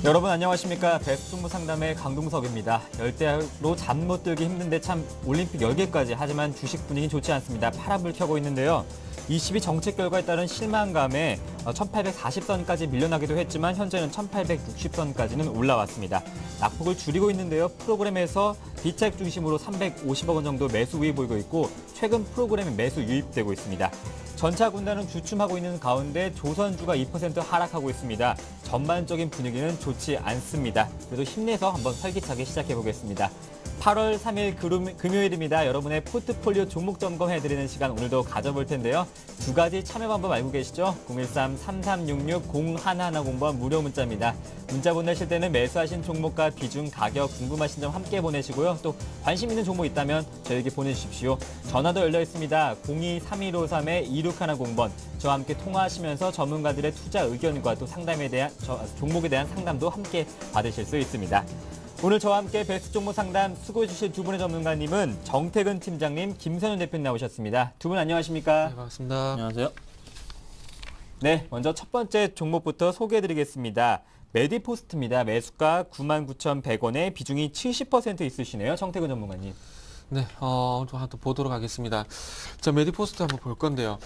여러분 안녕하십니까. 베스트 상담의 강동석입니다. 열대야로 잠 못 들기 힘든데 참 올림픽 열기까지 하지만 주식 분위기 좋지 않습니다. 파란불 켜고 있는데요. 22 정책 결과에 따른 실망감에 1840선까지 밀려나기도 했지만 현재는 1860선까지는 올라왔습니다. 낙폭을 줄이고 있는데요. 프로그램에서 비책 중심으로 350억 원 정도 매수 우위 보이고 있고 최근 프로그램에 매수 유입되고 있습니다. 전차 군단은 주춤하고 있는 가운데 조선주가 2% 하락하고 있습니다. 전반적인 분위기는 좋지 않습니다. 그래도 힘내서 한번 활기차게 시작해 보겠습니다. 8월 3일 금요일입니다. 여러분의 포트폴리오 종목 점검해드리는 시간 오늘도 가져볼 텐데요. 두 가지 참여 방법 알고 계시죠? 013-3366-0110번 무료 문자입니다. 문자 보내실 때는 매수하신 종목과 비중, 가격 궁금하신 점 함께 보내시고요. 또 관심 있는 종목 있다면 저에게 보내주십시오. 전화도 열려 있습니다. 02-3153-2610번. 저와 함께 통화하시면서 전문가들의 투자 의견과 또 종목에 대한 상담도 함께 받으실 수 있습니다. 오늘 저와 함께 베스트 종목 상담 수고해 주실 두 분의 전문가님은 정태근 팀장님, 김선현 대표님 나오셨습니다. 두 분 안녕하십니까? 네, 반갑습니다. 안녕하세요. 네, 먼저 첫 번째 종목부터 소개해드리겠습니다. 메디포스트입니다. 매수가 99,100원에 비중이 70% 있으시네요. 정태근 전문가님. 네, 또 보도록 하겠습니다. 자, 메디포스트 한번 볼 건데요.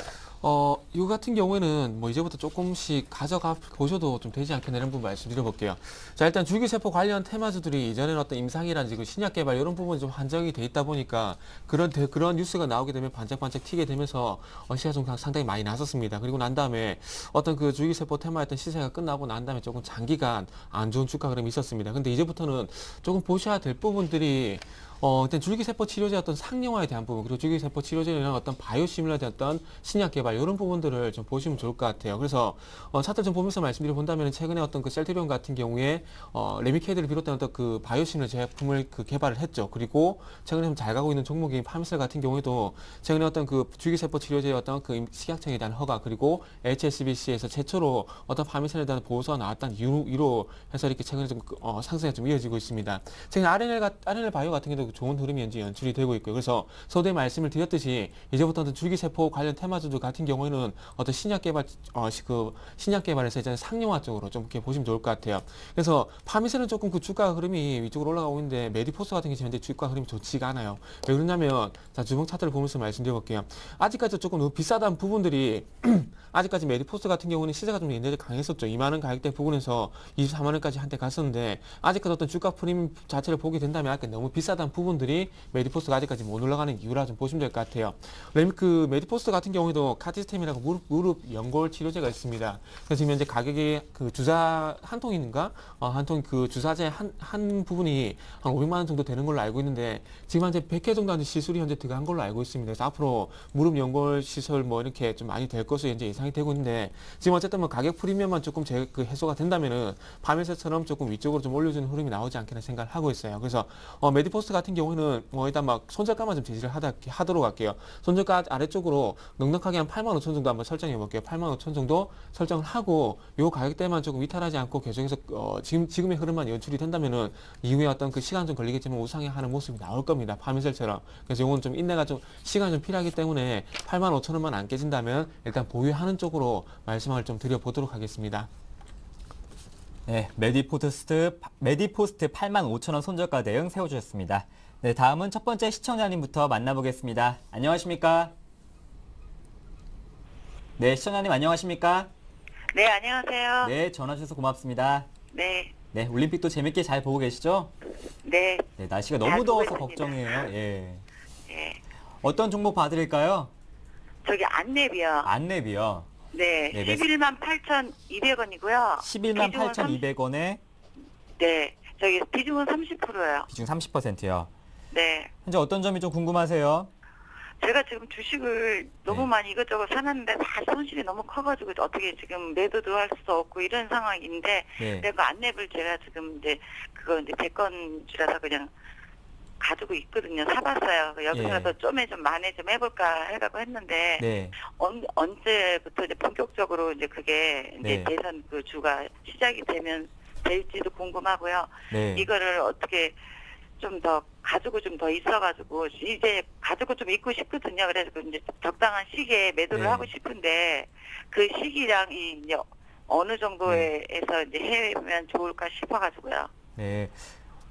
이거 같은 경우에는 뭐 이제부터 조금씩 가져가 보셔도 좀 되지 않겠나 이런 부분 말씀드려볼게요. 자, 일단 줄기세포 관련 테마주들이 이전에는 어떤 임상이라든지 그 신약 개발 이런 부분이 좀 한정이 돼 있다 보니까 그런 뉴스가 나오게 되면 반짝반짝 튀게 되면서 시세가 좀 상당히 많이 났었습니다. 그리고 난 다음에 어떤 그 줄기세포 테마였던 시세가 끝나고 난 다음에 조금 장기간 안 좋은 주가 흐름이 있었습니다. 근데 이제부터는 조금 보셔야 될 부분들이 일단 줄기세포 치료제 어떤 상용화에 대한 부분, 그리고 줄기세포 치료제나 어떤 바이오시밀러에 대한 어떤 신약 개발, 이런 부분들을 좀 보시면 좋을 것 같아요. 그래서, 차트를 좀 보면서 말씀드려 본다면, 최근에 어떤 그 셀트리온 같은 경우에, 레미케이드를 비롯한 어떤 그 바이오시밀러 제품을 그 개발을 했죠. 그리고, 최근에 좀 잘 가고 있는 종목인 파미셀 같은 경우에도, 최근에 어떤 그 줄기세포 치료제의 어떤 그 식약청에 대한 허가, 그리고 HSBC에서 최초로 어떤 파미셀에 대한 보고서가 나왔다는 이유로 해서 이렇게 최근에 좀, 상승이 좀 이어지고 있습니다. 최근 RNL 바이오 같은 경우도 좋은 흐름이 현재 연출이 되고 있고요. 그래서 서두에 말씀을 드렸듯이 이제부터는 줄기세포 관련 테마주들 같은 경우에는 어떤 신약 개발에서 이제 상용화 쪽으로 좀 이렇게 보시면 좋을 것 같아요. 그래서 파미셀은 조금 그 주가 흐름이 위쪽으로 올라가고 있는데 메디포스 같은 경우는 현재 주가 흐름이 좋지가 않아요. 왜 그러냐면 자, 주봉 차트를 보면서 말씀드려볼게요. 아직까지 조금 너무 비싸다는 부분들이 아직까지 메디포스 같은 경우는 시세가 좀 옛날에 강했었죠. 2만 원 가격대 부분에서 24만 원까지 한때 갔었는데 아직까지 어떤 주가 프리미엄 자체를 보게 된다면 아직까지 너무 비싸다는 부분들이 메디포스가 아직까지 못 올라가는 이유라 좀 보시면 될 것 같아요. 그 메디포스 같은 경우에도 카티스템이라고 무릎 연골 치료제가 있습니다. 그래서 지금 현재 가격이 그 주사 한 통인가? 한 통 그 주사제 한 부분이 한 500만 원 정도 되는 걸로 알고 있는데 지금 현재 100회 정도 하는 시술이 현재 들어간 걸로 알고 있습니다. 그래서 앞으로 무릎 연골 시술 뭐 이렇게 좀 많이 될 것으로 현재 예상이 되고 있는데 지금 어쨌든 뭐 가격 프리미엄만 조금 그 해소가 된다면은 파메세처럼 조금 위쪽으로 좀 올려주는 흐름이 나오지 않겠나 생각을 하고 있어요. 그래서 메디포스트 같은 경우는 일단 막 손절가만 좀 제시를 하도록 할게요. 손절가 아래쪽으로 넉넉하게 한 85,000 정도 한번 설정해 볼게요. 85,000 정도 설정을 하고 요 가격대만 조금 위탈하지 않고 계속해서 지금의 흐름만 연출이 된다면은 이후에 어떤 그 시간 좀 걸리겠지만 우상향하는 모습이 나올 겁니다. 파미셀처럼. 그래서 요건 좀 인내가 좀 시간이 좀 필요하기 때문에 85,000원만 안 깨진다면 일단 보유하는 쪽으로 말씀을 좀 드려보도록 하겠습니다. 네, 메디포스트 85,000원 손절가 대응 세워주셨습니다. 네, 다음은 첫 번째 시청자님부터 만나보겠습니다. 안녕하십니까? 네, 시청자님 안녕하십니까? 네, 안녕하세요. 네, 전화 주셔서 고맙습니다. 네. 네, 올림픽도 재밌게 잘 보고 계시죠? 네. 네, 날씨가 너무 잘 더워서 보고 있습니다. 걱정이에요. 예. 네. 어떤 종목 봐드릴까요? 저기 안랩이요. 안랩이요. 네. 네, 118,200원이고요. 118,200원에 네. 저기 비중은 30%예요. 비중 30%요. 네. 현재 어떤 점이 좀 궁금하세요? 제가 지금 주식을 너무 네. 많이 이것저것 사놨는데 다 손실이 너무 커가지고 어떻게 지금 매도도 할 수 없고 이런 상황인데 네. 내가 안랩을 제가 지금 이제 그거 이제 제 건주라서 그냥 가지고 있거든요. 사봤어요. 여기서라도 예. 좀에 좀 만에 좀 해볼까 해가고 했는데 네. 언제부터 이제 본격적으로 이제 그게 이제 네. 대선 그 주가 시작이 될지도 궁금하고요. 네. 이거를 어떻게 좀 더 가지고 좀 더 있어가지고 이제 가지고 좀 있고 싶거든요. 그래서 이제 적당한 시기에 매도를 네. 하고 싶은데 그 시기랑 이제 어느 정도에서 이제 해면 좋을까 싶어가지고요. 네.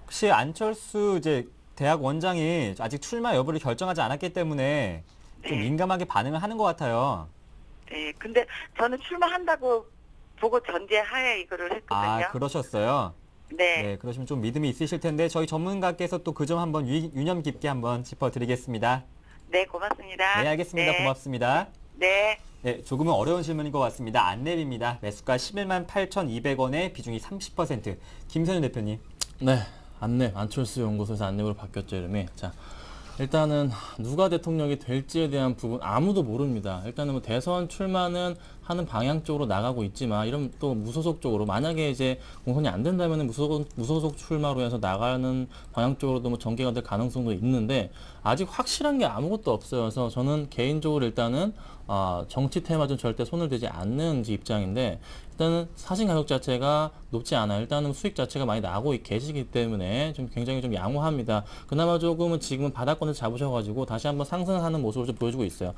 혹시 안철수 이제 대학 원장이 아직 출마 여부를 결정하지 않았기 때문에 좀 네. 민감하게 반응을 하는 것 같아요. 네, 근데 저는 출마한다고 보고 전제하에 이거를 아, 했거든요. 그러셨어요? 네, 네, 그러시면 좀 믿음이 있으실 텐데 저희 전문가께서 또 그 점 한번 유념 깊게 한번 짚어드리겠습니다. 네, 고맙습니다. 네, 알겠습니다. 네, 고맙습니다. 네. 네, 조금은 어려운 질문인 것 같습니다. 안랩입니다. 매수가 11만 8,200원에 비중이 30%. 김선윤 대표님. 네, 안랩 안철수 연구소에서 안랩으로 바뀌었죠, 이름이. 자, 일단은 누가 대통령이 될지에 대한 부분 아무도 모릅니다. 일단은 뭐 대선 출마는 하는 방향 쪽으로 나가고 있지만 이런 또 무소속 쪽으로 만약에 이제 공선이 안 된다면 무소속 출마로 해서 나가는 방향 쪽으로도 뭐 전개가 될 가능성도 있는데 아직 확실한 게 아무것도 없어요. 그래서 저는 개인적으로 일단은 정치 테마는 절대 손을 대지 않는 입장인데 일단은 사신 가격 자체가 높지 않아요. 일단은 수익 자체가 많이 나고 계시기 때문에 좀 굉장히 좀 양호합니다. 그나마 조금은 지금은 바닥권을 잡으셔가지고 다시 한번 상승하는 모습을 좀 보여주고 있어요.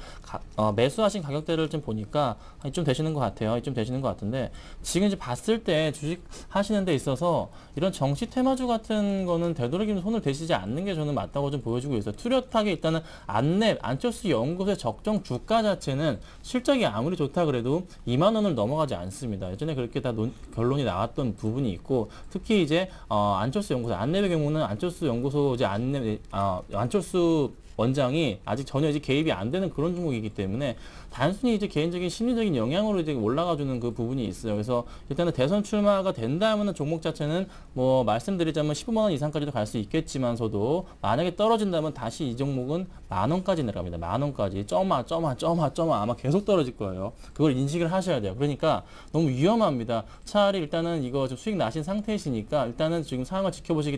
매수하신 가격대를 좀 보니까 이쯤 되시는 것 같아요. 이쯤 되시는 것 같은데 지금 이제 봤을 때 주식 하시는 데 있어서 이런 정치 테마주 같은 거는 되도록이면 손을 대시지 않는 게 저는 맞다고 좀 보여주고 있어요. 뚜렷하게 일단은 안철수 연구소의 적정 주가 자체는 실적이 아무리 좋다 그래도 2만 원을 넘어가지 않습니다. 예전에 그렇게 다 결론이 나왔던 부분이 있고 특히 이제 안철수 연구소 안랩의 경우는 안철수 연구소 이제 안철수 원장이 아직 전혀 이제 개입이 안 되는 그런 종목이기 때문에 단순히 이제 개인적인 심리적인 영향으로 이제 올라가주는 그 부분이 있어요. 그래서 일단은 대선 출마가 된다면은 종목 자체는 뭐 말씀드리자면 15만 원 이상까지도 갈 수 있겠지만서도 만약에 떨어진다면 다시 이 종목은 만 원까지 내려갑니다. 만 원까지 쩌마 아마 계속 떨어질 거예요. 그걸 인식을 하셔야 돼요. 그러니까 너무 위험합니다. 차라리 일단은 이거 좀 수익 나신 상태이시니까 일단은 지금 상황을 지켜보셔야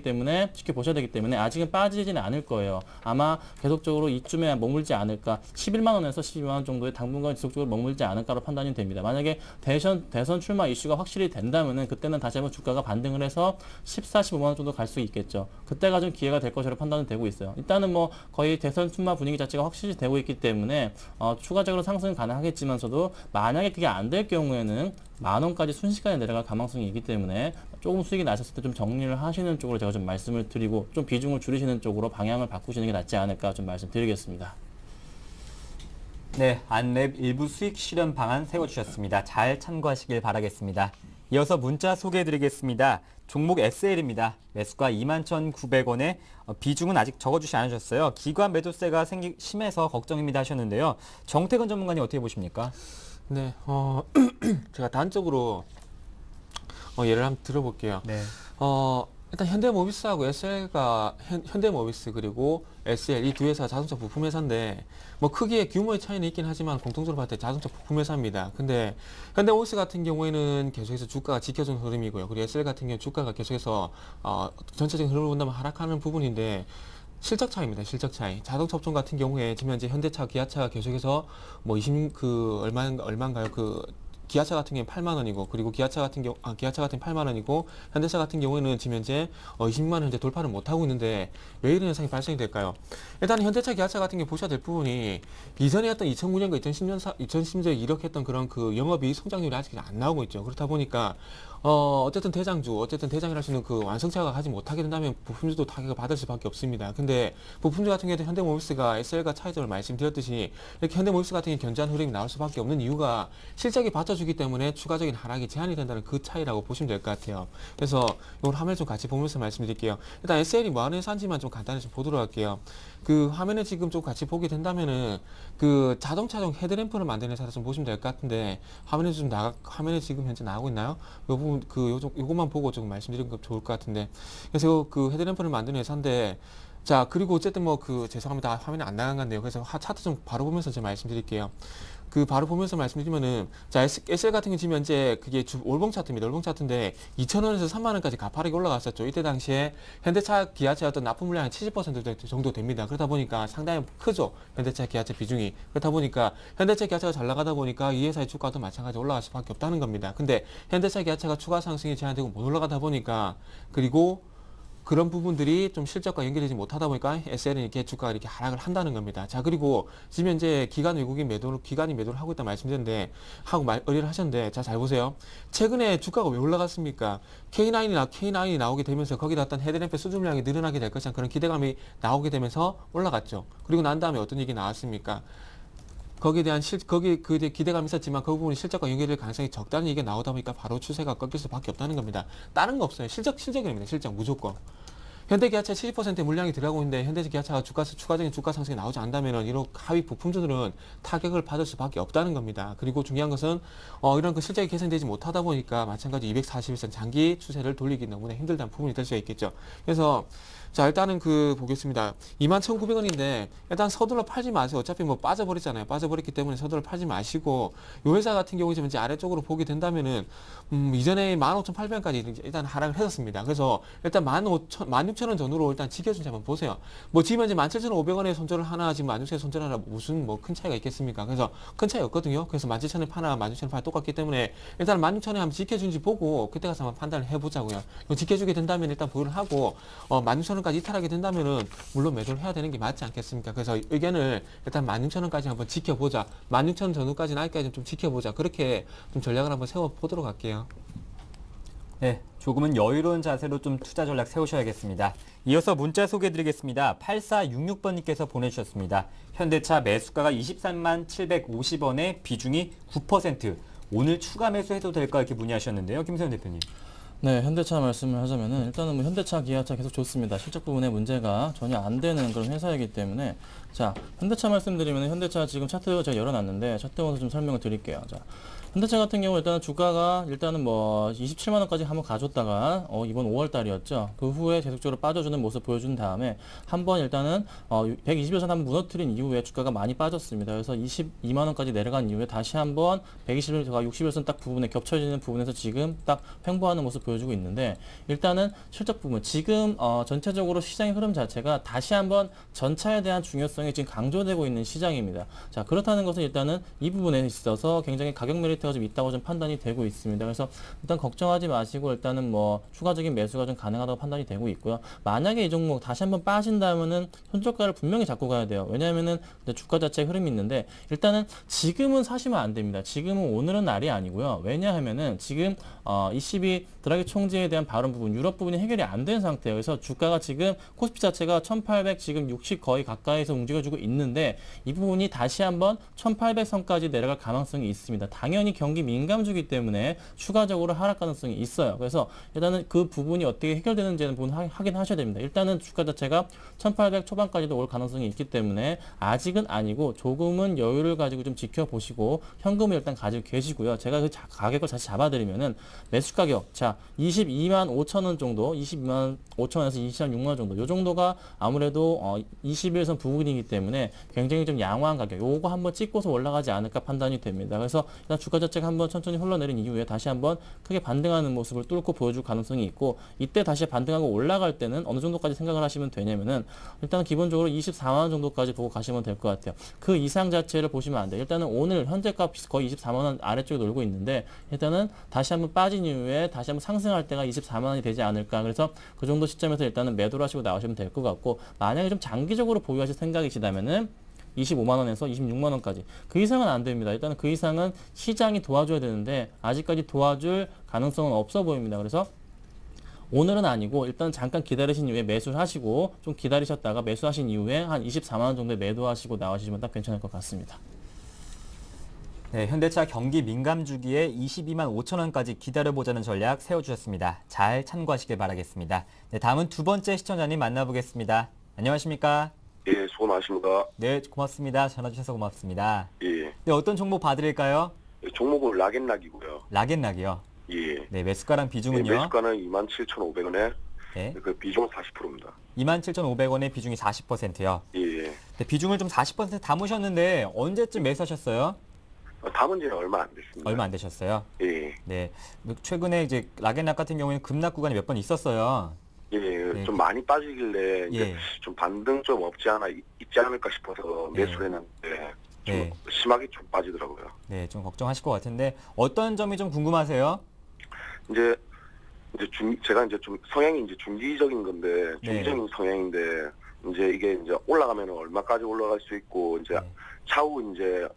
되기 때문에 아직은 빠지지는 않을 거예요. 아마 계속적으로 이쯤에 머물지 않을까 11만 원에서 12만 원 정도의 당분간 지속적으로 머물지 않을까로 판단이 됩니다. 만약에 대선 출마 이슈가 확실히 된다면은 그때는 다시 한번 주가가 반등을 해서 14, 15만 원 정도 갈 수 있겠죠. 그때가 좀 기회가 될 것으로 판단은 되고 있어요. 일단은 뭐 거의 대선 출마 분위기 자체가 확실히 되고 있기 때문에 추가적으로 상승 가능하겠지만서도 만약에 그게 안 될 경우에는 만 원까지 순식간에 내려갈 가능성이 있기 때문에 조금 수익이 나셨을 때 좀 정리를 하시는 쪽으로 제가 좀 말씀을 드리고 좀 비중을 줄이시는 쪽으로 방향을 바꾸시는 게 낫지 않을까 좀 말씀드리겠습니다. 네, 안랩 일부 수익 실현 방안 세워주셨습니다. 잘 참고하시길 바라겠습니다. 이어서 문자 소개해드리겠습니다. 종목 SL입니다. 매수가 21,900원에 비중은 아직 적어주시 않으셨어요. 기관 매도세가 심해서 걱정입니다 하셨는데요. 정태근 전문가님 어떻게 보십니까? 네, 제가 단적으로 예를 한번 들어볼게요. 네. 일단 현대모비스하고 SL가 현대모비스 그리고 SL 이 두 회사가 자동차 부품 회사인데 뭐 크기의 규모의 차이는 있긴 하지만 공통적으로 봤을 때 자동차 부품 회사입니다. 근데 현대모비스 같은 경우에는 계속해서 주가가 지켜준 흐름이고요. 그리고 SL 같은 경우 주가가 계속해서 전체적인 흐름을 본다면 하락하는 부분인데 실적 차이입니다. 실적 차이. 자동차 업종 같은 경우에 지금 현재 현대차, 기아차가 계속해서 뭐 얼마인가요? 기아차 같은 경우는 8만 원이고 그리고 기아차 같은 8만 원이고 현대차 같은 경우에는 지금 현재 20만 원 현재 돌파를 못 하고 있는데 왜 이런 현상이 발생이 될까요? 일단 현대차, 기아차 같은 경우 보셔야 될 부분이 이전에 했던 2009년과 2010년에 이력했던 그런 그 영업이익 성장률이 아직 안 나오고 있죠. 그렇다 보니까 어쨌든 대장이라 할 수 있는 그 완성차가 하지 못하게 된다면 부품주도 타격을 받을 수밖에 없습니다. 근데 부품주 같은 경우에도 현대모비스가 SL과 차이점을 말씀드렸듯이 이렇게 현대모비스 같은 경우 견조한 흐름이 나올 수밖에 없는 이유가 실적이 받쳐주기 때문에 추가적인 하락이 제한이 된다는 그 차이라고 보시면 될 것 같아요. 그래서 이걸 화면을 좀 같이 보면서 말씀드릴게요. 일단 SL이 뭐 하는 회사인지만 좀 간단히 좀 보도록 할게요. 그 화면에 지금 좀 같이 보게 된다면은 그 자동차용 헤드램프를 만드는 회사를 좀 보시면 될 것 같은데 화면에 지금 현재 나오고 있나요? 요 부분 요것만 보고 좀 말씀드리는 거 좋을 것 같은데 그래서 그 헤드램프를 만드는 회사인데 자 그리고 어쨌든 뭐 죄송합니다 화면이 안 나간 건데요. 그래서 차트 좀 바로 보면서 제가 말씀드릴게요. 바로 보면서 말씀드리면은, 자, SL 같은 경우 지금 현재 그게 월봉 차트입니다. 월봉 차트인데, 2,000원에서 3만원까지 가파르게 올라갔었죠. 이때 당시에 현대차, 기아차 어떤 납품 물량 한 70% 정도 됩니다. 그러다 보니까 상당히 크죠. 현대차, 기아차 비중이. 그렇다 보니까 현대차, 기아차가 잘 나가다 보니까 이 회사의 주가도 마찬가지로 올라갈 수밖에 없다는 겁니다. 근데 현대차, 기아차가 추가 상승이 제한되고 못 올라가다 보니까, 그리고 그런 부분들이 좀 실적과 연결되지 못하다 보니까 SL은 이렇게 주가가 이렇게 하락을 한다는 겁니다. 자, 그리고 지금 현재 기관이 매도를 하고 있다 말씀드렸는데, 의뢰를 하셨는데, 자, 잘 보세요. 최근에 주가가 왜 올라갔습니까? K9이 나오게 되면서 거기다 어떤 헤드램프 수주량이 늘어나게 될 것이란 그런 기대감이 나오게 되면서 올라갔죠. 그리고 난 다음에 어떤 얘기 나왔습니까? 거기에 대한 기대감이 있었지만 그 부분이 실적과 연결될 가능성이 적다는 얘기가 나오다 보니까 바로 추세가 꺾일 수밖에 없다는 겁니다. 다른 거 없어요. 실적입니다. 실적 무조건. 현대기아차 70%의 물량이 들어가고 있는데 현대기아차가 추가적인 주가 상승이 나오지 않는다면 이런 하위 부품주들은 타격을 받을 수밖에 없다는 겁니다. 그리고 중요한 것은 이런 그 실적이 개선되지 못하다 보니까 마찬가지 241선 장기 추세를 돌리기 너무나 힘들다는 부분이 될 수가 있겠죠. 그래서 자, 일단은 보겠습니다. 21,900원인데, 일단 서둘러 팔지 마세요. 어차피 뭐 빠져버렸잖아요. 빠져버렸기 때문에 서둘러 팔지 마시고, 요 회사 같은 경우에 이제 아래쪽으로 보게 된다면은, 이전에 15,800원까지 일단 하락을 했었습니다. 그래서 일단 16,000원 전후로 일단 지켜준지 한번 보세요. 뭐 지금 현재 17,500원에 손절을 하나, 지금 16,000원에 손절을 하나, 무슨 뭐 큰 차이가 있겠습니까? 그래서 큰 차이 없거든요. 그래서 17,000원에 파나, 16,000원에 파나 똑같기 때문에, 일단 16,000원에 한번 지켜준지 보고, 그때 가서 한번 판단을 해보자고요. 지켜주게 된다면 일단 보유를 하고, 16,000원 까지 이탈하게 된다면은 물론 매도를 해야 되는 게 맞지 않겠습니까? 그래서 의견을 일단 16,000원까지 한번 지켜보자. 16,000원 전후까지는 아직까지 좀 지켜보자. 그렇게 좀 전략을 한번 세워보도록 할게요. 네, 조금은 여유로운 자세로 좀 투자 전략 세우셔야겠습니다. 이어서 문자 소개해드리겠습니다. 8466번님께서 보내주셨습니다. 현대차 매수가가 23만 750원에 비중이 9%. 오늘 추가 매수해도 될까 이렇게 문의하셨는데요. 김세현 대표님. 네, 현대차 말씀을 하자면은 일단은 뭐 현대차, 기아차 계속 좋습니다. 실적 부분에 문제가 전혀 안 되는 그런 회사이기 때문에 자, 현대차 말씀드리면 현대차 지금 차트 제가 열어놨는데 차트 보면서 좀 설명을 드릴게요. 자, 현대차 같은 경우 일단은 주가가 일단은 뭐 27만 원까지 한번 가줬다가 이번 5월 달이었죠. 그 후에 계속적으로 빠져주는 모습 보여준 다음에 한번 일단은 120여선 한번 무너뜨린 이후에 주가가 많이 빠졌습니다. 그래서 22만 원까지 내려간 이후에 다시 한번 120일선과 60일선 딱 부분에 겹쳐지는 부분에서 지금 딱 횡보하는 모습 보여주고 있는데 일단은 실적 부분 지금 전체적으로 시장의 흐름 자체가 다시 한번 전차에 대한 중요성이 지금 강조되고 있는 시장입니다. 자, 그렇다는 것은 일단은 이 부분에 있어서 굉장히 가격 메리트가 좀 있다고 좀 판단이 되고 있습니다. 그래서 일단 걱정하지 마시고 일단은 뭐 추가적인 매수가 좀 가능하다고 판단이 되고 있고요. 만약에 이 종목 다시 한번 빠진다면은 손절가를 분명히 잡고 가야 돼요. 왜냐하면은 주가 자체의 흐름이 있는데 일단은 지금은 사시면 안 됩니다. 지금은 오늘은 날이 아니고요. 왜냐하면은 지금 ECB 드라기 총재에 대한 발언 부분, 유럽 부분이 해결이 안 된 상태예요. 그래서 주가가 지금 코스피 자체가 1800 지금 60 거의 가까이서 움직여주고 있는데 이 부분이 다시 한번 1800선까지 내려갈 가능성이 있습니다. 당연히 경기 민감주기 때문에 추가적으로 하락 가능성이 있어요. 그래서 일단은 그 부분이 어떻게 해결되는지는 부분 확인하셔야 됩니다. 일단은 주가 자체가 1800 초반까지도 올 가능성이 있기 때문에 아직은 아니고 조금은 여유를 가지고 좀 지켜보시고 현금을 일단 가지고 계시고요. 제가 그 가격을 다시 잡아드리면은 매수 가격 자 22만 5천 원 정도 22만 5천 원에서 26만 원 정도 이 정도가 아무래도 21선 부근이기 때문에 굉장히 좀 양호한 가격 요거 한번 찍고서 올라가지 않을까 판단이 됩니다. 그래서 일단 주가 자체가 한번 천천히 흘러내린 이후에 다시 한번 크게 반등하는 모습을 뚫고 보여줄 가능성이 있고 이때 다시 반등하고 올라갈 때는 어느 정도까지 생각을 하시면 되냐면은 일단 기본적으로 24만 원 정도까지 보고 가시면 될 것 같아요. 그 이상 자체를 보시면 안 돼요. 일단은 오늘 현재값 거의 24만 원 아래쪽에 놀고 있는데 일단은 다시 한번 빠진 이후에 다시 한번 상승할 때가 24만 원이 되지 않을까. 그래서 그 정도 시점에서 일단은 매도를 하시고 나오시면 될 것 같고 만약에 좀 장기적으로 보유하실 생각이시다면은 25만 원에서 26만 원까지 그 이상은 안 됩니다. 일단은 그 이상은 시장이 도와줘야 되는데 아직까지 도와줄 가능성은 없어 보입니다. 그래서 오늘은 아니고 일단 잠깐 기다리신 이후에 매수를 하시고 좀 기다리셨다가 매수하신 이후에 한 24만 원 정도에 매도하시고 나오시면 딱 괜찮을 것 같습니다. 네, 현대차 경기 민감 주기에 22만 5천 원까지 기다려보자는 전략 세워주셨습니다. 잘 참고하시길 바라겠습니다. 네, 다음은 두 번째 시청자님 만나보겠습니다. 안녕하십니까? 예, 수고 많으십니다. 네, 고맙습니다. 전화 주셔서 고맙습니다. 예. 네, 어떤 종목 봐드릴까요? 종목은 락앤락이고요. 락앤락이요. 예. 네, 매수가랑 비중은요? 예, 매수가는 27,500원에 네, 그 비중은 40%입니다. 27,500원의 비중이 40%요. 예. 네, 비중을 좀 40% 담으셨는데 언제쯤 매수하셨어요? 담은 지는 얼마 안 됐습니다. 얼마 안 되셨어요. 예. 네, 최근에 이제 락앤락 같은 경우에는 급락 구간이 몇 번 있었어요. 예, 네. 좀 많이 빠지길래 이제 예. 좀 반등 좀 없지 않아 있지 않을까 싶어서 네. 매수를 했는데 좀 네. 심하게 좀 빠지더라고요. 네, 좀 걱정하실 것 같은데 어떤 점이 좀 궁금하세요? 이제 이제 제가 이제 좀 성향이 이제 중기적인 건데 중기적인 성향인데 이제 이게 이제 올라가면 얼마까지 올라갈 수 있고 이제 차후 이제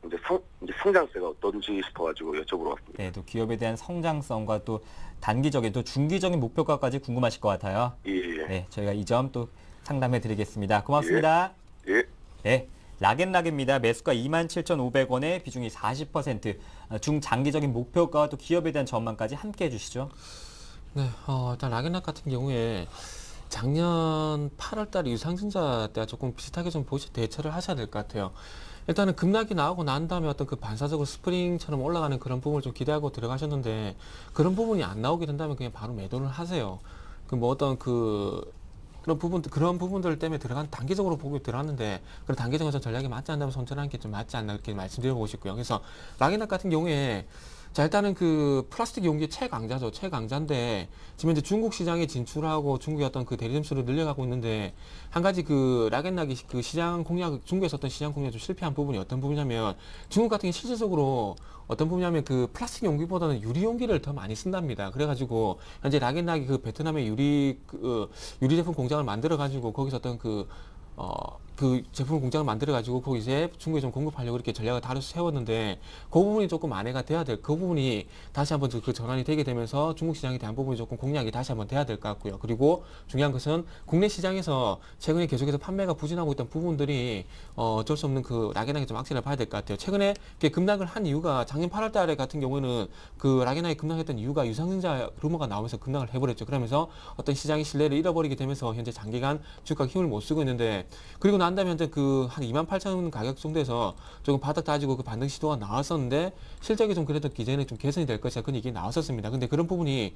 성장세가 어떤지 싶어가지고 여쭤보러 왔습니다. 네, 또 기업에 대한 성장성과 또 단기적인 또 중기적인 목표가까지 궁금하실 것 같아요. 예. 네, 저희가 이 점 또 상담해 드리겠습니다. 고맙습니다. 예. 네. 락앤락입니다. 매수가 27,500원에 비중이 40%, 중장기적인 목표가와 또 기업에 대한 전망까지 함께 해주시죠. 네, 일단 락앤락 같은 경우에 작년 8월 달에 유상증자 때와 조금 비슷하게 좀 대처를 하셔야 될 것 같아요. 일단은 급락이 나오고 난 다음에 어떤 그 반사적으로 스프링처럼 올라가는 그런 부분을 좀 기대하고 들어가셨는데 그런 부분이 안 나오게 된다면 그냥 바로 매도를 하세요. 그 뭐 어떤 그런 부분들 때문에 단기적으로 보고 들어갔는데 그런 단기적인 전략이 맞지 않다면 손절하는 게 좀 맞지 않나 이렇게 말씀드려보고 싶고요. 그래서 락앤락 같은 경우에 자, 일단은 그 플라스틱 용기 최강자죠. 최강자인데 지금 이제 중국 시장에 진출하고 중국의 어떤 그 대리 점수를 늘려가고 있는데 한 가지 그 락앤락이 그 시장 공략, 중국에서 어떤 시장 공략이 좀 실패한 부분이 어떤 부분이냐면 중국 같은 게 실질적으로 어떤 부분이냐면 그 플라스틱 용기보다는 유리 용기를 더 많이 쓴답니다. 그래가지고 현재 락앤락이 그 베트남의 유리 제품 공장을 만들어가지고 거기서 어떤 그 제품 공장을 만들어가지고 거기 이제 중국에 좀 공급하려고 이렇게 전략을 다뤄서 세웠는데 그 부분이 조금 만회가 돼야 될, 그 부분이 다시 한번 그 전환이 되게 되면서 중국 시장에 대한 부분이 조금 공략이 다시 한번 돼야 될 것 같고요. 그리고 중요한 것은 국내 시장에서 최근에 계속해서 판매가 부진하고 있던 부분들이 어쩔 수 없는 그 락앤락이 좀 악재를 봐야 될 것 같아요. 최근에 이렇게 급락을 한 이유가 작년 8월 달에 같은 경우는 그 락앤락이 급락했던 이유가 유상증자 루머가 나오면서 급락을 해버렸죠. 그러면서 어떤 시장의 신뢰를 잃어버리게 되면서 현재 장기간 주가가 힘을 못 쓰고 있는데 그리고 난 다음에 현재 그 한 28,000원 가격 정도에서 조금 바닥 다지고 그 반등 시도가 나왔었는데 실적이 좀 그래도 기존에 좀 개선이 될 것이다 그런 얘기 나왔었습니다. 근데 그런 부분이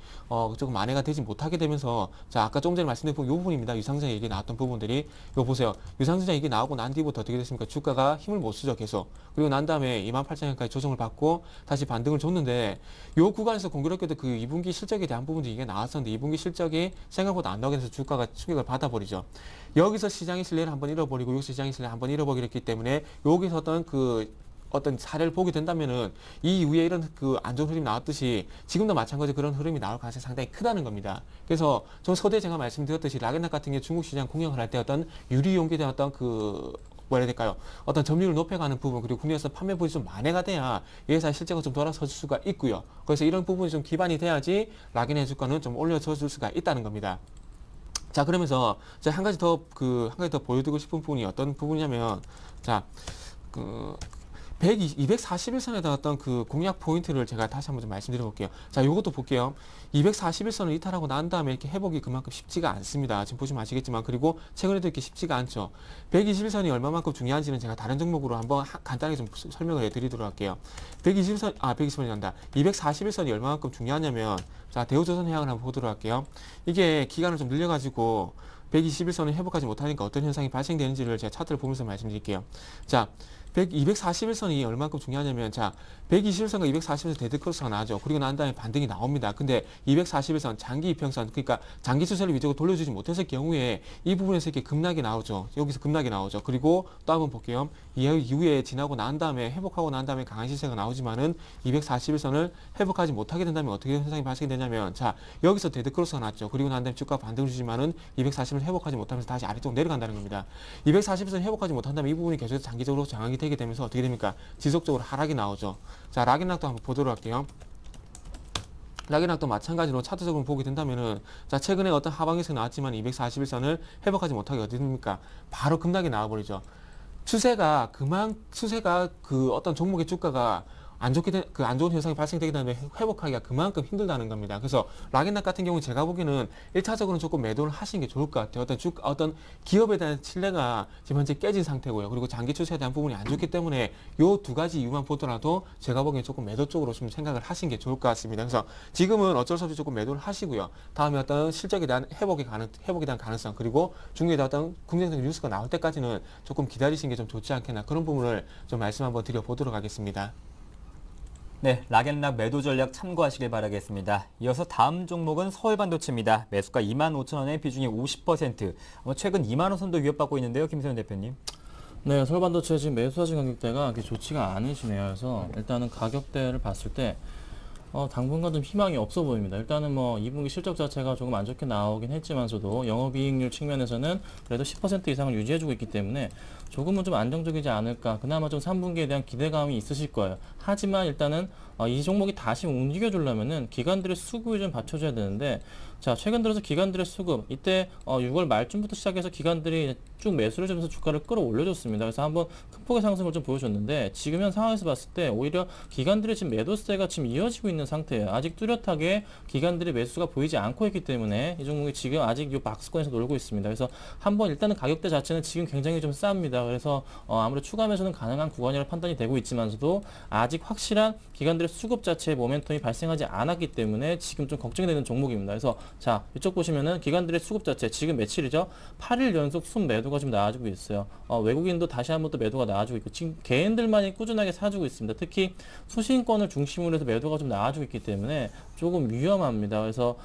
조금 만회가 되지 못하게 되면서 자 아까 조금 전에 말씀드린 이 부분입니다. 유상증자 얘기 나왔던 부분들이 이거 보세요. 유상증자 얘기 나오고 난 뒤부터 어떻게 됐습니까? 주가가 힘을 못 쓰죠 계속. 그리고 난 다음에 28,000원까지 조정을 받고 다시 반등을 줬는데 요 구간에서 공교롭게도 그 2분기 실적에 대한 부분도 이게 나왔었는데 2분기 실적이 생각보다 안 나오게 돼서 주가가 충격을 받아버리죠. 여기서 시장의 신뢰를 한번 잃어버리고 여기서 시장의 신뢰를 한번 잃어버렸기 때문에 여기서 어떤 사례를 보게 된다면은 이 이후에 이런 그 안 좋은 흐름이 나왔듯이 지금도 마찬가지 그런 흐름이 나올 가능성이 상당히 크다는 겁니다. 그래서 좀 서두에 제가 말씀드렸듯이 락앤락 같은 게 중국 시장 공략을 할 때 어떤 유리 용기에 대한 어떤 뭐라 해야 될까요? 어떤 점유율을 높여가는 부분 그리고 국내에서 판매 부분이 좀 만회가 돼야 이 회사의 실제가 좀 돌아설 수가 있고요. 그래서 이런 부분이 좀 기반이 돼야지 락앤의 주가는 좀 올려줄 수가 있다는 겁니다. 자, 그러면서 제가 한 가지 더 보여드리고 싶은 부분이 어떤 부분이냐면, 자, 241선에 닿았던 그 공략 포인트를 제가 다시 한번 좀 말씀드려 볼게요. 자, 요것도 볼게요. 241선을 이탈하고 난 다음에 이렇게 회복이 그만큼 쉽지가 않습니다. 지금 보시면 아시겠지만, 그리고 최근에도 이렇게 쉽지가 않죠. 121선이 얼마만큼 중요한지는 제가 다른 종목으로 한번 간단하게 좀 설명을 해드리도록 할게요. 120선이 난다. 241선이 얼마만큼 중요하냐면, 자, 대우조선해양을 한번 보도록 할게요. 이게 기간을 좀 늘려가지고 121선을 회복하지 못하니까 어떤 현상이 발생되는지를 제가 차트를 보면서 말씀드릴게요. 자, 241선이 얼마큼 중요하냐면, 자, 121선과 241선 데드크로스가 나죠. 그리고 난 다음에 반등이 나옵니다. 근데 241선 장기 이평선, 그러니까 장기 추세를 위주로 돌려주지 못했을 경우에 이 부분에서 이렇게 급락이 나오죠. 여기서 급락이 나오죠. 그리고 또 한번 볼게요. 이후에 지나고 난 다음에 회복하고 난 다음에 강한 시세가 나오지만은 241선을 회복하지 못하게 된다면 어떻게 현상이 발생되냐면, 자, 여기서 데드크로스가 났죠. 그리고 난 다음에 주가 반등을 주지만은 240을 회복하지 못하면서 다시 아래쪽으로 내려간다는 겁니다. 240선 회복하지 못한다면 이 부분이 계속 장기적으로 장악이 되게 되면서 어떻게 됩니까? 지속적으로 하락이 나오죠. 자, 락앤락도 한번 보도록 할게요. 락앤락도 마찬가지로 차트적으로 보게 된다면은, 자, 최근에 어떤 하방에서 나왔지만 241선을 회복하지 못하게 어떻게 됩니까? 바로 급락이 나와버리죠. 추세가 그 어떤 종목의 주가가 안 좋은 현상이 발생되게 되면 회복하기가 그만큼 힘들다는 겁니다. 그래서 락앤락 같은 경우는 제가 보기에는 1차적으로는 조금 매도를 하시는 게 좋을 것 같아요. 어떤 기업에 대한 신뢰가 지금 현재 깨진 상태고요. 그리고 장기 추세에 대한 부분이 안 좋기 때문에 요 두 가지 이유만 보더라도 제가 보기엔 조금 매도 쪽으로 좀 생각을 하시는 게 좋을 것 같습니다. 그래서 지금은 어쩔 수 없이 조금 매도를 하시고요. 다음에 어떤 실적에 대한 회복에 대한 가능성, 그리고 중국에 대한 어떤 긍정적인 뉴스가 나올 때까지는 조금 기다리시는 게 좀 좋지 않겠나, 그런 부분을 좀 말씀 한번 드려보도록 하겠습니다. 네, 락앤락 매도 전략 참고하시길 바라겠습니다. 이어서 다음 종목은 서울반도체입니다. 매수가 25,000원에 비중이 50%. 최근 2만 원 선도 위협받고 있는데요, 김세현 대표님. 네, 서울반도체 지금 매수하신 가격대가 그렇게 좋지가 않으시네요. 그래서 일단은 가격대를 봤을 때 당분간 좀 희망이 없어 보입니다. 일단은 뭐 2분기 실적 자체가 조금 안 좋게 나오긴 했지만서도 영업이익률 측면에서는 그래도 10% 이상을 유지해주고 있기 때문에 조금은 좀 안정적이지 않을까. 그나마 좀 3분기에 대한 기대감이 있으실 거예요. 하지만 일단은 이 종목이 다시 움직여주려면은 기관들의 수급이 좀 받쳐줘야 되는데, 자, 최근 들어서 기관들의 수급, 이때 6월 말쯤부터 시작해서 기관들이 쭉 매수를 주면서 주가를 끌어올려줬습니다. 그래서 한번 큰 폭의 상승을 좀 보여줬는데, 지금 현 상황에서 봤을 때 오히려 기관들의 지금 매도세가 지금 이어지고 있는 상태예요. 아직 뚜렷하게 기관들의 매수가 보이지 않고 있기 때문에 이 종목이 지금 아직 이 박스권에서 놀고 있습니다. 그래서 한번 일단은 가격대 자체는 지금 굉장히 좀 쌉니다. 그래서 아무래도 추가 매수는 가능한 구간이라 판단이 되고 있지만서도 아직 확실한 기관들의 수급 자체의 모멘텀이 발생하지 않았기 때문에 지금 좀 걱정이 되는 종목입니다. 그래서 자, 이쪽 보시면은 기관들의 수급 자체 지금 며칠이죠? 8일 연속 순매도가 좀 나와주고 있어요. 외국인도 다시 한번 또 매도가 나와주고 있고, 지금 개인들만이 꾸준하게 사주고 있습니다. 특히 수신권을 중심으로 해서 매도가 좀 나와주고 있기 때문에 조금 위험합니다. 그래서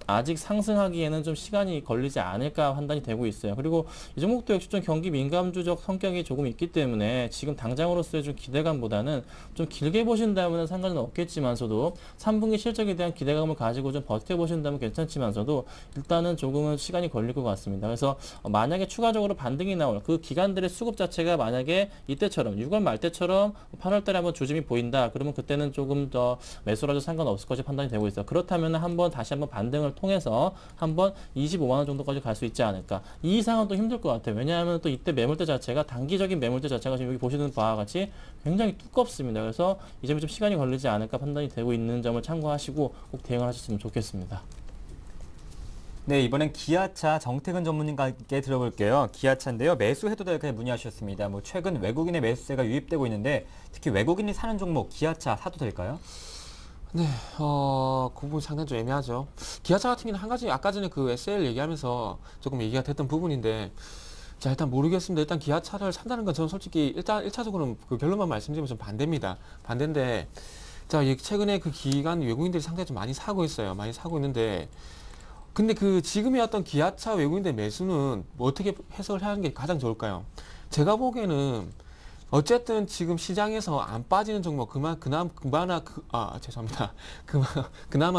아직 상승하기에는 좀 시간이 걸리지 않을까 판단이 되고 있어요. 그리고 이 종목도 역시 좀 경기 민감주적 성격이 조금 있기 때문에 지금 당장으로서의 좀 기대감보다는 좀 길게 보신다면 상관은 없겠지만서도 3분기 실적에 대한 기대감을 가지고 좀 버텨보신다면 괜찮지만서도 일단은 조금은 시간이 걸릴 것 같습니다. 그래서 만약에 추가적으로 반등이 나올 그 기관들의 수급 자체가 만약에 이때처럼 6월 말 때처럼 8월 달에 한번 조짐이 보인다. 그러면 그때는 조금 더 매수라도 상관없을 것이 판단이 되고 있어요. 그렇다면 다시 한번 반등을 통해서 한번 25만 원 정도까지 갈 수 있지 않을까. 이 이상은 또 힘들 것 같아요. 왜냐하면 또 이때 매물대 자체가 단기적인 매물대 자체가 지금 여기 보시는 바와 같이 굉장히 두껍습니다. 그래서 이 점이 좀 시간이 걸리지 않을까 판단이 되고 있는 점을 참고하시고 꼭 대응을 하셨으면 좋겠습니다. 네, 이번엔 기아차 정태근 전문님과 함께 들어볼게요. 기아차인데요. 매수해도 될까 문의하셨습니다. 최근 외국인의 매수세가 유입되고 있는데 특히 외국인이 사는 종목 기아차 사도 될까요? 네, 그 부분 상당히 좀 애매하죠. 기아차 같은 경우는 한 가지, 아까 전에 그 SL 얘기하면서 조금 얘기가 됐던 부분인데, 자, 일단 모르겠습니다. 일단 기아차를 산다는 건 저는 솔직히 일단 1차적으로는 그 결론만 말씀드리면 좀 반대입니다. 반대인데, 자, 최근에 그 기관 외국인들이 상당히 좀 많이 사고 있어요. 많이 사고 있는데, 근데 그 지금의 어떤 기아차 외국인들 매수는 뭐 어떻게 해석을 하는 게 가장 좋을까요? 제가 보기에는 어쨌든 지금 시장에서 안 빠지는 종목 그나마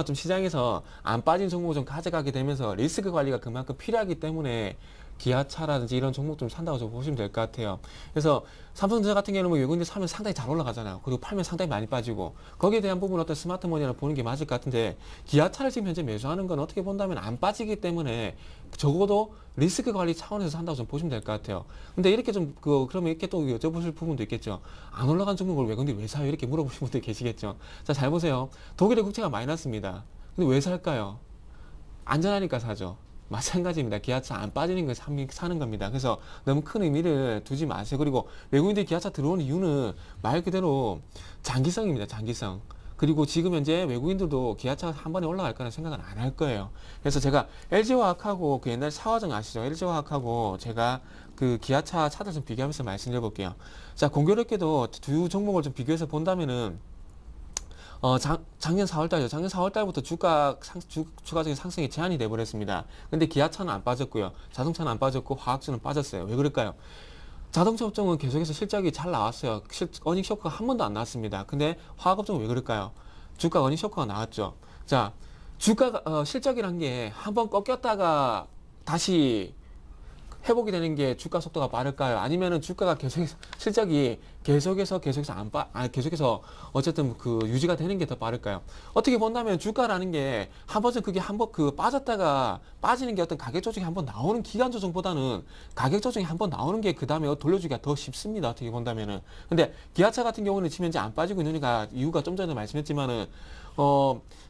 좀 시장에서 안 빠진 종목을 좀 가져가게 되면서 리스크 관리가 그만큼 필요하기 때문에 기아차라든지 이런 종목 좀 산다고 좀 보시면 될 것 같아요. 그래서 삼성전자 같은 경우는 외국인들 사면 상당히 잘 올라가잖아요. 그리고 팔면 상당히 많이 빠지고 거기에 대한 부분 어떤 스마트머니를 보는 게 맞을 것 같은데 기아차를 지금 현재 매수하는 건 어떻게 본다면 안 빠지기 때문에 적어도 리스크 관리 차원에서 산다고 좀 보시면 될 것 같아요. 근데 이렇게 그러면 이렇게 또 여쭤보실 부분도 있겠죠. 안 올라간 종목을 외국인들이 왜 사요? 이렇게 물어보시는 분들 계시겠죠. 자, 잘 보세요. 독일의 국채가 마이너스입니다. 근데 왜 살까요? 안전하니까 사죠. 마찬가지입니다. 기아차 안 빠지는 걸 사는 겁니다. 그래서 너무 큰 의미를 두지 마세요. 그리고 외국인들이 기아차 들어오는 이유는 말 그대로 장기성입니다. 장기성. 그리고 지금 현재 외국인들도 기아차가 한 번에 올라갈 거라는 생각은 안 할 거예요. 그래서 제가 LG화학하고 그 옛날 차화정 아시죠? LG화학하고 제가 그 기아차 차들 좀 비교하면서 말씀드려 볼게요. 자, 공교롭게도 두 종목을 좀 비교해서 본다면은 작년 4월달이죠. 작년 4월달부터 주가적인 상승이 제한이 돼버렸습니다. 근데 기아차는 안 빠졌고요. 자동차는 안 빠졌고 화학주는 빠졌어요. 왜 그럴까요? 자동차 업종은 계속해서 실적이 잘 나왔어요. 어닝 쇼크가 한 번도 안 나왔습니다. 근데 화학 업종은 왜 그럴까요? 주가 어닝 쇼크가 나왔죠. 자, 주가가 실적이란 게 한 번 꺾였다가 다시 회복이 되는 게 주가 속도가 빠를까요? 아니면은 주가가 실적이 계속해서 어쨌든 그 유지가 되는 게 더 빠를까요? 어떻게 본다면 주가라는 게 한 번쯤 그게 빠졌다가 빠지는 게 어떤 가격 조정이 한번 나오는 기간 조정보다는 가격 조정이 한번 나오는 게 그 다음에 돌려주기가 더 쉽습니다. 어떻게 본다면은. 근데 기아차 같은 경우는 지금 현재 안 빠지고 있는 이유가 좀 전에 말씀했지만은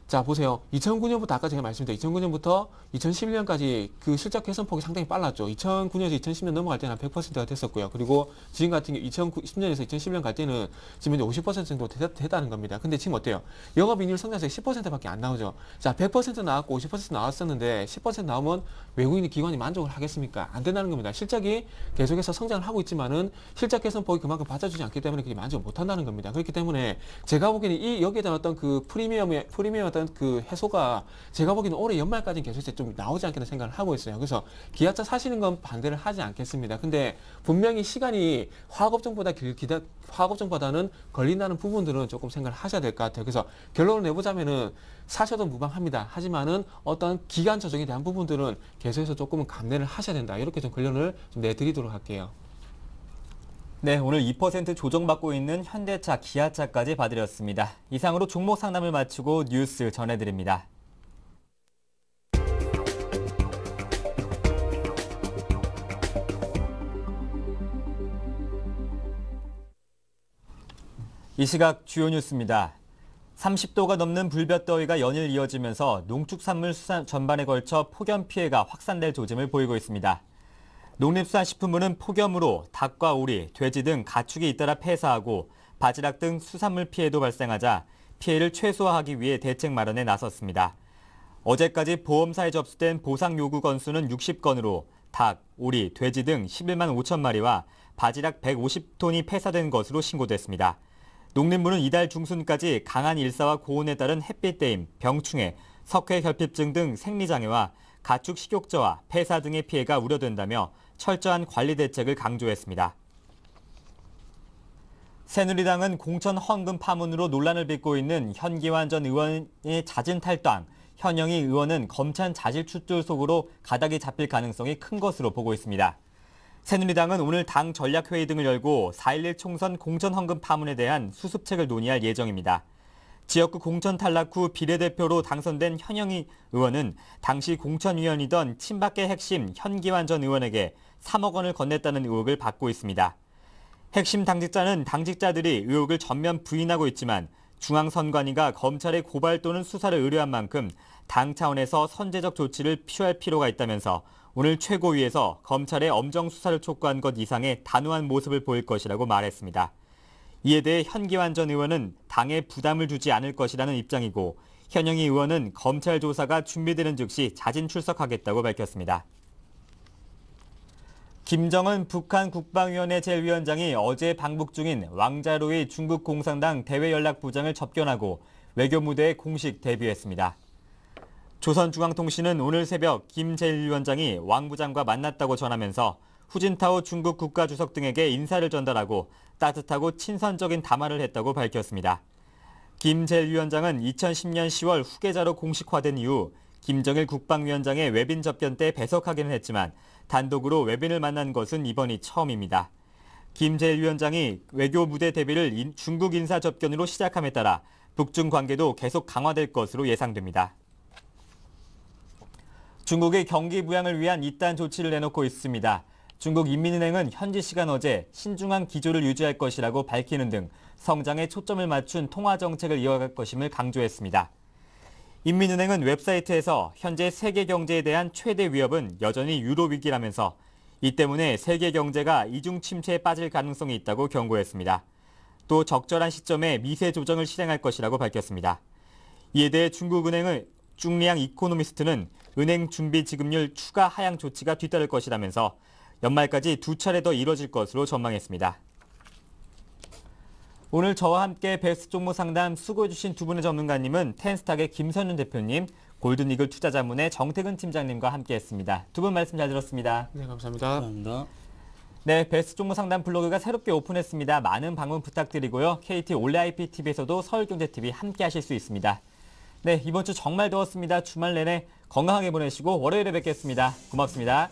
자, 보세요. 2009년부터 아까 제가 말씀드린 2009년부터 2011년까지 그 실적 개선폭이 상당히 빨랐죠. 2009년에서 2010년 넘어갈 때는 한 100%가 됐었고요. 그리고 지금 같은 경우 2010년에서 2011년 갈 때는 지금 이제 50% 정도 됐다는 겁니다. 근데 지금 어때요? 영업이익률 성장세가 10%밖에 안 나오죠. 자, 100% 나왔고 50% 나왔었는데 10% 나오면 외국인 기관이 만족을 하겠습니까? 안 된다는 겁니다. 실적이 계속해서 성장을 하고 있지만은 실적 개선폭이 그만큼 받쳐주지 않기 때문에 그게 만족을 못 한다는 겁니다. 그렇기 때문에 제가 보기에는 여기에 대한 어떤 그 프리미엄의 어떤 그 해소가 제가 보기에는 올해 연말까지는 계속 좀 나오지 않겠다는 생각을 하고 있어요. 그래서 기아차 사시는 건 반대를 하지 않겠습니다. 근데 분명히 시간이 화학업종보다 화학업종보다는 걸린다는 부분들은 조금 생각을 하셔야 될 것 같아요. 그래서 결론을 내보자면은 사셔도 무방합니다. 하지만은 어떤 기간 조정에 대한 부분들은 계속해서 조금은 감내를 하셔야 된다. 이렇게 좀 결론을 좀 내드리도록 할게요. 네, 오늘 2% 조정받고 있는 현대차, 기아차까지 봐드렸습니다. 이상으로 종목 상담을 마치고 뉴스 전해드립니다. 이 시각 주요 뉴스입니다. 30도가 넘는 불볕더위가 연일 이어지면서 농축산물 수산 전반에 걸쳐 폭염 피해가 확산될 조짐을 보이고 있습니다. 농림수산식품부는 폭염으로 닭과 오리, 돼지 등 가축이 잇따라 폐사하고 바지락 등 수산물 피해도 발생하자 피해를 최소화하기 위해 대책 마련에 나섰습니다. 어제까지 보험사에 접수된 보상 요구 건수는 60건으로 닭, 오리, 돼지 등 11만 5천 마리와 바지락 150톤이 폐사된 것으로 신고됐습니다. 농림부는 이달 중순까지 강한 일사와 고온에 따른 햇빛 대임, 병충해, 석회 결핍증 등 생리장애와 가축 식욕저하, 폐사 등의 피해가 우려된다며 철저한 관리 대책을 강조했습니다. 새누리당은 공천 헌금 파문으로 논란을 빚고 있는 현기환 전 의원의 잦은 탈당, 현영희 의원은 검찰 자질 추출 속으로 가닥이 잡힐 가능성이 큰 것으로 보고 있습니다. 새누리당은 오늘 당 전략회의 등을 열고 4.11 총선 공천 헌금 파문에 대한 수습책을 논의할 예정입니다. 지역구 공천 탈락 후 비례대표로 당선된 현영희 의원은 당시 공천위원이던 친박계 핵심 현기환 전 의원에게 3억 원을 건넸다는 의혹을 받고 있습니다. 핵심 당직자는 당직자들이 의혹을 전면 부인하고 있지만 중앙선관위가 검찰의 고발 또는 수사를 의뢰한 만큼 당 차원에서 선제적 조치를 취할 필요가 있다면서 오늘 최고위에서 검찰의 엄정 수사를 촉구한 것 이상의 단호한 모습을 보일 것이라고 말했습니다. 이에 대해 현기환 전 의원은 당에 부담을 주지 않을 것이라는 입장이고 현영희 의원은 검찰 조사가 준비되는 즉시 자진 출석하겠다고 밝혔습니다. 김정은 북한 국방위원회 제1위원장이 어제 방북 중인 왕자로이 중국 공산당 대외연락부장을 접견하고 외교 무대에 공식 데뷔했습니다. 조선중앙통신은 오늘 새벽 김 제1위원장이 왕 부장과 만났다고 전하면서 후진타오 중국 국가주석 등에게 인사를 전달하고 따뜻하고 친선적인 담화를 했다고 밝혔습니다. 김 제1위원장은 2010년 10월 후계자로 공식화된 이후 김정일 국방위원장의 외빈 접견 때 배석하기는 했지만 단독으로 외빈을 만난 것은 이번이 처음입니다. 김 제1위원장이 외교 무대 데뷔를 중국 인사 접견으로 시작함에 따라 북중 관계도 계속 강화될 것으로 예상됩니다. 중국의 경기 부양을 위한 이딴 조치를 내놓고 있습니다. 중국 인민은행은 현지 시간 어제 신중한 기조를 유지할 것이라고 밝히는 등 성장에 초점을 맞춘 통화 정책을 이어갈 것임을 강조했습니다. 인민은행은 웹사이트에서 현재 세계 경제에 대한 최대 위협은 여전히 유로 위기라면서 이 때문에 세계 경제가 이중 침체에 빠질 가능성이 있다고 경고했습니다. 또 적절한 시점에 미세 조정을 실행할 것이라고 밝혔습니다. 이에 대해 중국은행의 중리앙 이코노미스트는 은행 준비 지급률 추가 하향 조치가 뒤따를 것이라면서 연말까지 2차례 더 이뤄질 것으로 전망했습니다. 오늘 저와 함께 베스트 종목 상담 수고해주신 두 분의 전문가님은 텐스탁의 김선윤 대표님, 골든이글 투자자문의 정태근 팀장님과 함께했습니다. 두 분 말씀 잘 들었습니다. 네, 감사합니다. 감사합니다. 네, 베스트 종목 상담 블로그가 새롭게 오픈했습니다. 많은 방문 부탁드리고요. KT 올레 IPTV에서도 서울경제TV 함께하실 수 있습니다. 네, 이번 주 정말 더웠습니다. 주말 내내 건강하게 보내시고 월요일에 뵙겠습니다. 고맙습니다.